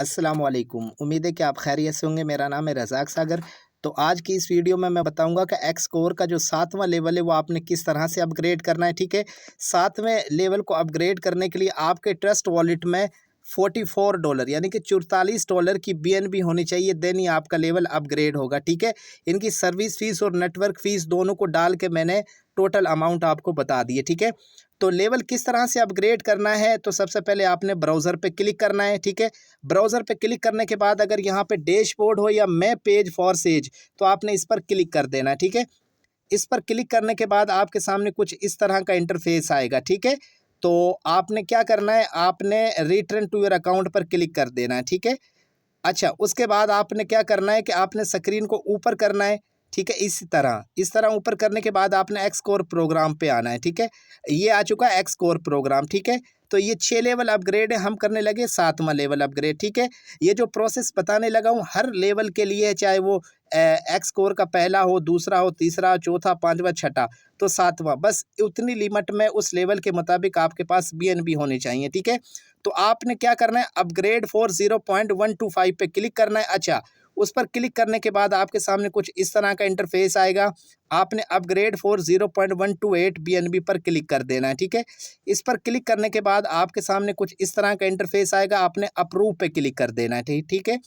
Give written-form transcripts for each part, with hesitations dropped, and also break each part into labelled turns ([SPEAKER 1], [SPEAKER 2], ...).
[SPEAKER 1] अस्सलामुअलैकुम। उम्मीद है कि आप खैरियत से होंगे। मेरा नाम है रज़ाक सागर। तो आज की इस वीडियो में मैं बताऊंगा कि एक्स कोर का जो 7वां लेवल है वो आपने किस तरह से अपग्रेड करना है। ठीक है, 7वें लेवल को अपग्रेड करने के लिए आपके ट्रस्ट वॉलेट में $44 यानी कि $44 की बीएनबी होनी चाहिए, देन ही आपका लेवल अपग्रेड होगा। ठीक है, इनकी सर्विस फीस और नेटवर्क फीस दोनों को डाल के मैंने टोटल अमाउंट आपको बता दिए। ठीक है, तो लेवल किस तरह से अपग्रेड करना है, तो सबसे पहले आपने ब्राउज़र पे क्लिक करना है। ठीक है, ब्राउज़र पे क्लिक करने के बाद अगर यहाँ पे डैशबोर्ड हो या मैं पेज फॉर सेज, तो आपने इस पर क्लिक कर देना है। ठीक है, इस पर क्लिक करने के बाद आपके सामने कुछ इस तरह का इंटरफेस आएगा। ठीक है, तो आपने क्या करना है, आपने रिटर्न टू योर अकाउंट पर क्लिक कर देना है। ठीक है, अच्छा, उसके बाद आपने क्या करना है कि आपने स्क्रीन को ऊपर करना है। ठीक है, इस तरह ऊपर करने के बाद आपने एक्स कोर प्रोग्राम पे आना है। ठीक है, ये आ चुका है एक्स कोर प्रोग्राम। ठीक है, तो ये 6 लेवल अपग्रेड है, हम करने लगे 7वां लेवल अपग्रेड। ठीक है, ये जो प्रोसेस बताने लगा हूँ हर लेवल के लिए है, चाहे वो एक्स कोर का पहला हो, दूसरा हो, तीसरा, चौथा, पाँचवा, छठा, तो 7वां, बस उतनी लिमिट में उस लेवल के मुताबिक आपके पास बीएनबी होनी चाहिए। ठीक है, तो आपने क्या करना है, अपग्रेड फॉर 0.125 पे क्लिक करना है। अच्छा, उस पर क्लिक करने के बाद आपके सामने कुछ इस तरह का इंटरफेस आएगा। आपने अपग्रेड फॉर 0.128 बीएनबी पर क्लिक कर देना है। ठीक है, इस पर क्लिक करने के बाद आपके सामने कुछ इस तरह का इंटरफेस आएगा, आपने अप्रूव पे क्लिक कर देना है। ठीक है,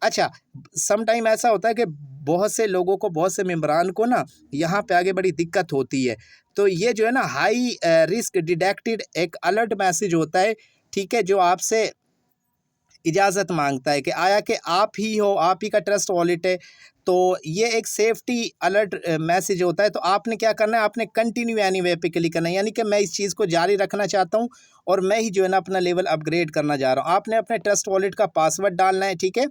[SPEAKER 1] अच्छा, सम टाइम ऐसा होता है कि बहुत से लोगों को, बहुत से मेंबरान को ना यहाँ पे आगे बड़ी दिक्कत होती है। तो ये जो है ना हाई रिस्क डिटेक्टेड एक अलर्ट मैसेज होता है। ठीक है, जो आपसे इजाज़त मांगता है कि आया कि आप ही हो, आप ही का ट्रस्ट वॉलेट है। तो ये एक सेफ्टी अलर्ट मैसेज होता है। तो आपने क्या करना है, आपने कंटिन्यू एनीवे पे क्लिक करना है, यानी कि मैं इस चीज़ को जारी रखना चाहता हूँ और मैं ही जो है ना अपना लेवल अपग्रेड करना जा रहा हूँ। आपने अपने ट्रस्ट वॉलेट का पासवर्ड डालना है। ठीक है,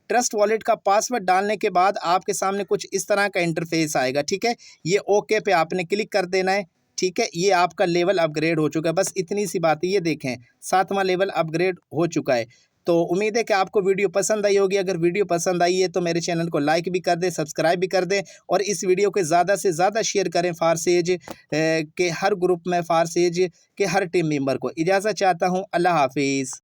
[SPEAKER 1] ट्रस्ट वॉलेट का पासवर्ड डालने के बाद आपके सामने कुछ इस तरह का इंटरफेस आएगा। ठीक है, ये ओके पे आपने क्लिक कर देना है। ठीक है, ये आपका लेवल अपग्रेड हो चुका है। बस इतनी सी बात है, ये देखें 7वां लेवल अपग्रेड हो चुका है। तो उम्मीद है कि आपको वीडियो पसंद आई होगी। अगर वीडियो पसंद आई है तो मेरे चैनल को लाइक भी कर दें, सब्सक्राइब भी कर दें और इस वीडियो को ज़्यादा से ज़्यादा शेयर करें फारसेज के हर ग्रुप में, फारसेज के हर टीम मेंबर को। इजाज़त चाहता हूँ, अल्लाह हाफिज़।